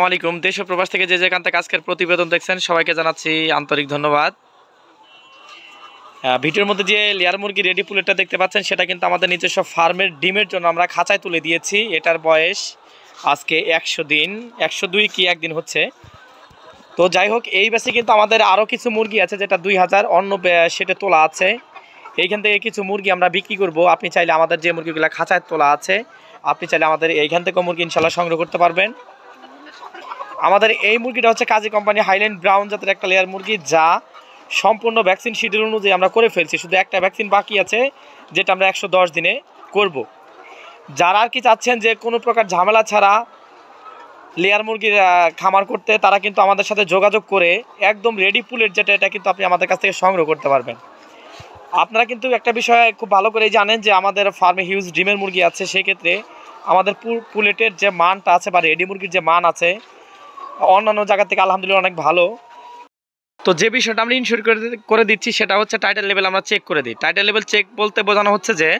আসসালামাইকুম। দেশ ও প্রবাস থেকে যে যেখান থেকে আজকের প্রতিবেদন দেখছেন সবাইকে জানাচ্ছি আন্তরিক ধন্যবাদ। ভিডিওর মধ্যে যে লেয়ার মুরগি রেডি পুলেটটা দেখতে পাচ্ছেন সেটা কিন্তু আমাদের নিজস্ব ফার্মের ডিমের জন্য আমরা খাঁচায় তুলে দিয়েছি। এটার বয়স আজকে 100 দিন, 102 কি একদিন হচ্ছে। তো যাই হোক, এই ব্যাচে কিন্তু আমাদের আরও কিছু মুরগি আছে যেটা 2000 অন্য সেটে তোলা আছে। এইখান থেকে কিছু মুরগি আমরা বিক্রি করব। আপনি চাইলে আমাদের যে মুরগিগুলো খাঁচায় তোলা আছে আপনি চাইলে আমাদের এইখান থেকেও মুরগি ইনশাল্লাহ সংগ্রহ করতে পারবেন। আমাদের এই মুরগিটা হচ্ছে কাজী কোম্পানি হাইল্যান্ড ব্রাউন জাতের একটা লেয়ার মুরগি, যা সম্পূর্ণ ভ্যাকসিন শিডিউল অনুযায়ী আমরা করে ফেলছি। শুধু একটা ভ্যাকসিন বাকি আছে যেটা আমরা 110 দিনে করব। যারা আর কি চাচ্ছেন যে কোনো প্রকার ঝামেলা ছাড়া লেয়ার মুরগির খামার করতে, তারা কিন্তু আমাদের সাথে যোগাযোগ করে একদম রেডি পুলেট যেটা, এটা কিন্তু আপনি আমাদের কাছ থেকে সংগ্রহ করতে পারবেন। আপনারা কিন্তু একটা বিষয় খুব ভালো করেই জানেন যে আমাদের ফার্মে হিউজ ডিমের মুরগি আছে। সেক্ষেত্রে আমাদের পুলেটের যে মানটা আছে বা রেডি মুরগির যে মান আছে অন্যান্য জায়গা থেকে আলহামদুলিল্লাহ অনেক ভালো। তো যে বিষয়টা আমরা ইনশিওর করে দিচ্ছি সেটা হচ্ছে টাইটেল লেভেল আমরা চেক করে দিই। টাইটেল লেভেল চেক বলতে বোঝানো হচ্ছে যে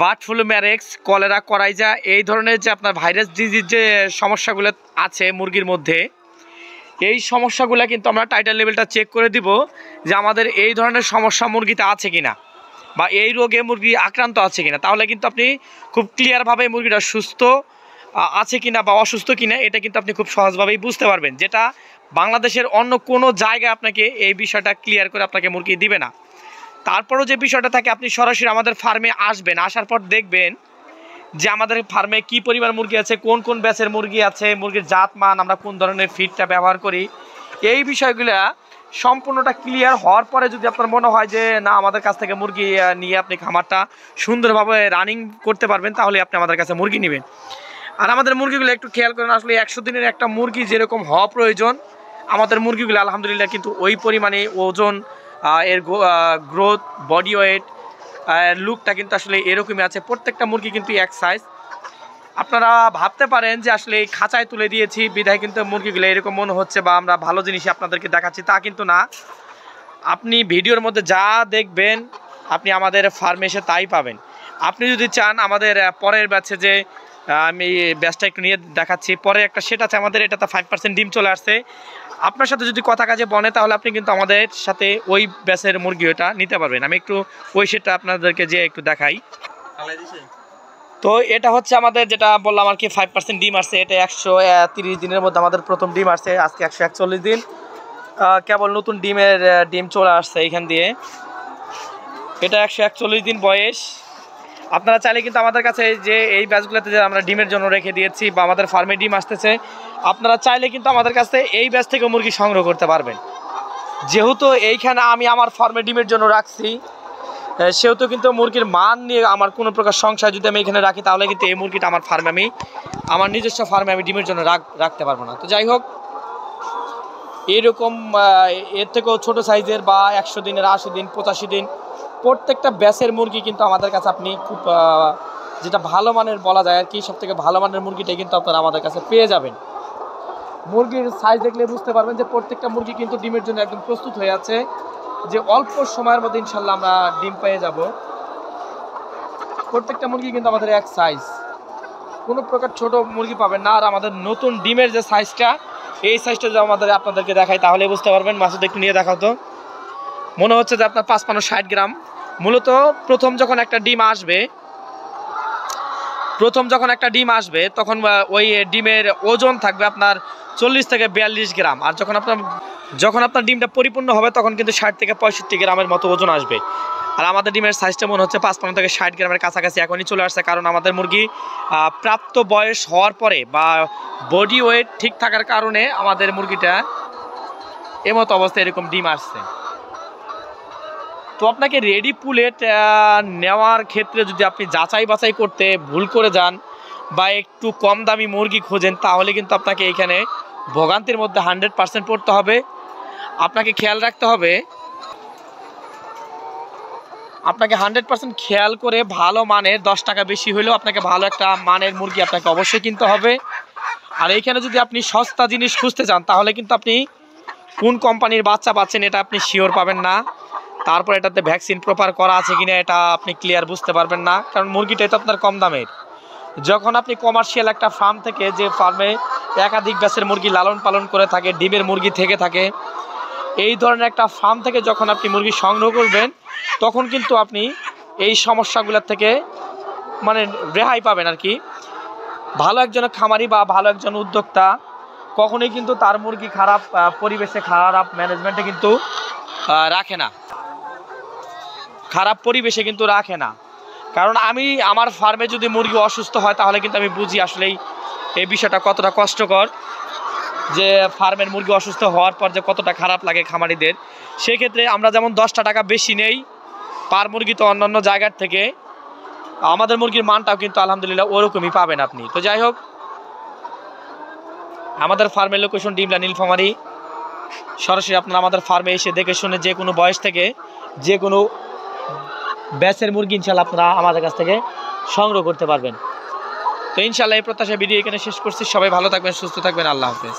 bird flu, Marek's, cholera, coryza এই ধরনের যে আপনার ভাইরাস ডিজিজ যে সমস্যাগুলো আছে মুরগির মধ্যে, এই সমস্যাগুলো কিন্তু আমরা টাইটেল লেভেলটা চেক করে দিব যে আমাদের এই ধরনের সমস্যা মুরগিতে আছে কিনা বা এই রোগে মুরগি আক্রান্ত আছে কিনা। তাহলে কিন্তু আপনি খুব ক্লিয়ারভাবে মুরগিটা সুস্থ আছে কিনা বা অসুস্থ কিনা এটা কিন্তু আপনি খুব সহজভাবেই বুঝতে পারবেন, যেটা বাংলাদেশের অন্য কোনো জায়গায় আপনাকে এই বিষয়টা ক্লিয়ার করে আপনাকে মুরগি দিবে না। তারপরও যে বিষয়টা থাকে, আপনি সরাসরি আমাদের ফার্মে আসবেন, আসার পর দেখবেন যে আমাদের ফার্মে কী পরিমাণ মুরগি আছে, কোন কোন ব্যাচের মুরগি আছে, মুরগির জাত মান, আমরা কোন ধরনের ফিডটা ব্যবহার করি, এই বিষয়গুলো সম্পূর্ণটা ক্লিয়ার হওয়ার পরে যদি আপনার মনে হয় যে না আমাদের কাছ থেকে মুরগি নিয়ে আপনি খামারটা সুন্দরভাবে রানিং করতে পারবেন, তাহলে আপনি আমাদের কাছে মুরগি নেবেন। আর আমাদের মুরগিগুলো একটু খেয়াল করেন, আসলে 100 দিনের একটা মুরগি যেরকম হওয়া প্রয়োজন আমাদের মুরগিগুলো আলহামদুলিল্লাহ কিন্তু ওই পরিমাণে ওজন, এর গ্রোথ, বডি ওয়েট, লুকটা কিন্তু আসলে এরকমই আছে। প্রত্যেকটা মুরগি কিন্তু এক সাইজ। আপনারা ভাবতে পারেন যে আসলে এই খাঁচায় তুলে দিয়েছি বিধায় কিন্তু মুরগিগুলো এরকম মনে হচ্ছে বা আমরা ভালো জিনিসই আপনাদেরকে দেখাচ্ছি, তা কিন্তু না। আপনি ভিডিওর মধ্যে যা দেখবেন আপনি আমাদের ফার্মে এসে তাই পাবেন। আপনি যদি চান আমাদের পরের ব্যাচে যে আমি ব্যাচটা একটু নিয়ে দেখাচ্ছি, পরে একটা সেট আছে আমাদের, এটাতে 5% ডিম চলে আসছে। আপনার সাথে যদি কথা কাজে বনে তাহলে আপনি কিন্তু আমাদের সাথে ওই ব্যাচের মুরগি ওটা নিতে পারবেন। আমি একটু ওই সেটটা আপনাদেরকে যে একটু দেখাই। তো এটা হচ্ছে আমাদের যেটা বললাম আর কি 5% ডিম আসছে। এটা 130 দিনের মধ্যে আমাদের প্রথম ডিম আসছে। আজকে 141 দিন, কেবল নতুন ডিম চলে আসছে এইখান দিয়ে। এটা 141 দিন বয়স। আপনারা চাইলে কিন্তু আমাদের কাছে যে এই ব্যাচগুলোতে যে আমরা ডিমের জন্য রেখে দিয়েছি বা আমাদের ফার্মে ডিম আসতেছে, আপনারা চাইলে কিন্তু আমাদের কাছে এই ব্যাচ থেকে মুরগি সংগ্রহ করতে পারবেন। যেহেতু এইখানে আমি আমার ফার্মে ডিমের জন্য রাখছি, সেহেতু কিন্তু মুরগির মান নিয়ে আমার কোনো প্রকার সংশয় যদি আমি এখানে রাখি তাহলে কিন্তু এই মুরগিটা আমার ফার্মে আমার নিজস্ব ফার্মে আমি ডিমের জন্য রাখতে পারবো না। তো যাই হোক, এইরকম এর থেকেও ছোটো সাইজের বা 100 দিনের, 80 দিন, 85 দিন প্রত্যেকটা ব্যাচের মুরগি কিন্তু আমাদের কাছে আপনি খুব যেটা ভালো মানের বলা যায় আর কি, সবথেকে ভালো মানের মুরগিটাই কিন্তু আপনারা আমাদের কাছে পেয়ে যাবেন। মুরগির সাইজ দেখলে বুঝতে পারবেন যে প্রত্যেকটা মুরগি কিন্তু ডিমের জন্য একদম প্রস্তুত হয়ে আছে, যে অল্প সময়ের মধ্যে ইনশাল্লাহ আমরা ডিম পেয়ে যাব। প্রত্যেকটা মুরগি কিন্তু আমাদের এক সাইজ, কোনো প্রকার ছোট মুরগি পাবেন না। আর আমাদের নতুন ডিমের যে সাইজটা, এই সাইজটা যদি আপনাদেরকে দেখাই তাহলে বুঝতে পারবেন। মাসুদ একটু নিয়ে দেখাও তো। মনে হচ্ছে যে আপনার 55-60 গ্রাম। মূলত প্রথম যখন একটা ডিম আসবে তখন ওই ডিমের ওজন থাকবে আপনার 40 থেকে 42 গ্রাম। আর যখন আপনার ডিমটা পরিপূর্ণ হবে তখন কিন্তু 60 থেকে 65 গ্রামের মতো ওজন আসবে। আর আমাদের ডিমের সাইজটা মনে হচ্ছে 55 থেকে 60 গ্রামের কাছাকাছি এখনই চলে আসছে, কারণ আমাদের মুরগি প্রাপ্ত বয়স হওয়ার পরে বা বডি ওয়েট ঠিক থাকার কারণে আমাদের মুরগিটা এমতো অবস্থায় এরকম ডিম আসছে। তো আপনাকে রেডি পুলেট নেওয়ার ক্ষেত্রে যদি আপনি যাচাই বাছাই করতে ভুল করে যান বা একটু কম দামি মুরগি খোঁজেন, তাহলে কিন্তু আপনাকে এইখানে ভোগান্তির মধ্যে 100% পড়তে হবে। আপনাকে খেয়াল রাখতে হবে, আপনাকে 100% খেয়াল করে ভালো মানের 10 টাকা বেশি হলেও আপনাকে ভালো একটা মানের মুরগি আপনাকে অবশ্যই কিনতে হবে। আর এইখানে যদি আপনি সস্তা জিনিস খুঁজতে চান তাহলে কিন্তু আপনি কোন কোম্পানির বাচ্চা পাচ্ছেন এটা আপনি শিওর পাবেন না। তারপর এটাতে ভ্যাকসিন প্রপার করা আছে কিনা এটা আপনি ক্লিয়ার বুঝতে পারবেন না, কারণ মুরগিটাই তো আপনার কম দামের। যখন আপনি কমার্শিয়াল একটা ফার্ম থেকে, যে ফার্মে একাধিক ব্যাচের মুরগি লালন পালন করে থাকে, ডিমের মুরগি থেকে থাকে, এই ধরনের একটা ফার্ম থেকে যখন আপনি মুরগি সংগ্রহ করবেন তখন কিন্তু আপনি এই সমস্যাগুলোর থেকে মানে রেহাই পাবেন আর কি। ভালো একজন খামারি বা ভালো একজন উদ্যোক্তা কখনোই কিন্তু তার মুরগি খারাপ পরিবেশে, খারাপ ম্যানেজমেন্টে কিন্তু রাখে না, খারাপ পরিবেশে কিন্তু রাখে না। কারণ আমি আমার ফার্মে যদি মুরগি অসুস্থ হয় তাহলে কিন্তু আমি বুঝি আসলেই এই বিষয়টা কতটা কষ্টকর, যে ফার্মের মুরগি অসুস্থ হওয়ার পর যে কতটা খারাপ লাগে খামারিদের। সেক্ষেত্রে আমরা যেমন 10টা টাকা বেশি নেই পার মুরগি, তো অন্যান্য জায়গার থেকে আমাদের মুরগির মানটাও কিন্তু আলহামদুলিল্লাহ ওরকমই পাবেন আপনি। তো যাই হোক, আমাদের ফার্মের লোকেশন ডিমলা নীলফামারী। সরাসরি আপনারা আমাদের ফার্মে এসে দেখে শুনে যে কোনো বয়স থেকে যে কোনো ব্যাচের মুরগি ইনশাল্লাহ আপনারা আমাদের কাছ থেকে সংগ্রহ করতে পারবেন। তো ইনশাল্লাহ এই প্রত্যাশা ভিডিও এখানে শেষ করছি। সবাই ভালো থাকবেন, সুস্থ থাকবেন, আল্লাহ হাফেজ।